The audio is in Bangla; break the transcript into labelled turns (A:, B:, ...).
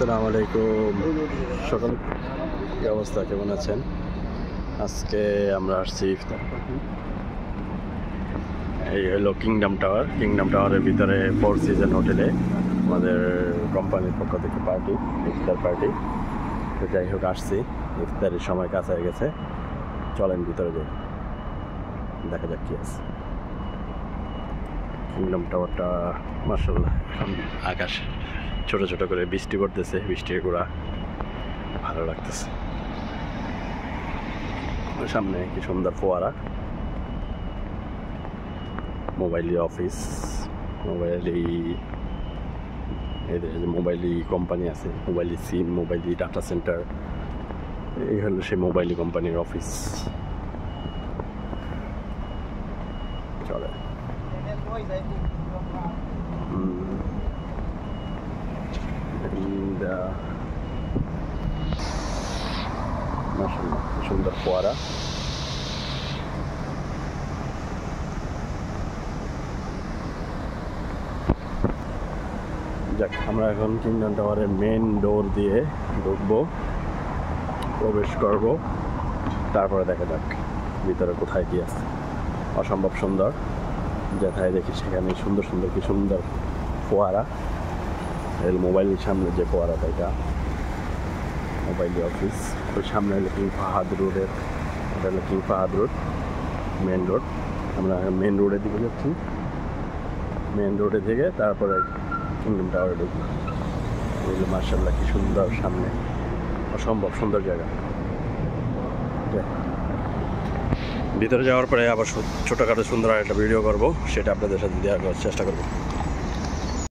A: আসসালামু আলাইকুম সকল কি অবস্থা, কেমন আছেন? আজকে আমরা আসছি ইফতার পার্টি। এই হলো কিংডম টাওয়ারের ভিতরে ফোর সিজন হোটেলে আমাদের কোম্পানির পক্ষ থেকে পার্টি, ইফতার পার্টি। তো যাই হোক, আসছি, ইফতারের সময় কাছে হয়ে গেছে, চলেন ভিতরে যাই, দেখা যাক কি আছে। কিংডম টাওয়ারটা মাশাআল্লাহ, এখন আকাশ ছোট ছোট করে বৃষ্টি পড়তেছে, বৃষ্টির গোড়া ভালো লাগতেছে। সামনে কি সুন্দর ফোয়ারা, মোবাইলি অফিস, মোবাইলি কোম্পানি আছে, মোবাইলি সিম, মোবাইলি ডাটা সেন্টার। এই হলো সেই মোবাইলি কোম্পানির অফিস। চলে সুন্দর ফোয়ারা। যাক, আমরা এখন কিংডম টাওয়ারের মেন ডোর দিয়ে ঢুকবো, প্রবেশ করব, তারপরে দেখা যাক ভিতরে কোথায় কি আছে। অসম্ভব সুন্দর, যেথায় দেখি সেখানে সুন্দর সুন্দর কি সুন্দর ফোয়ারা। এই মোবাইলের সামনে যে ফোয়ারাটা, এটা মোবাইল অফিস। ওই সামনে হলো কিং ফাহাদ রোডের, এটা হলো king Fahad road, main road. আমরা মেন রোডের দিকে যাচ্ছি, মেন রোডে থেকে তারপরে কিংডম টাওয়ারে ঢুকবো। এগুলো মার্শাল্লাহ কি সুন্দর, সামনে অসম্ভব সুন্দর জায়গা। ভিতরে যাওয়ার পরে আবার ছোটোখাটো সুন্দর একটা ভিডিও করবো, সেটা আপনাদের সাথে দেওয়ার চেষ্টা করবো।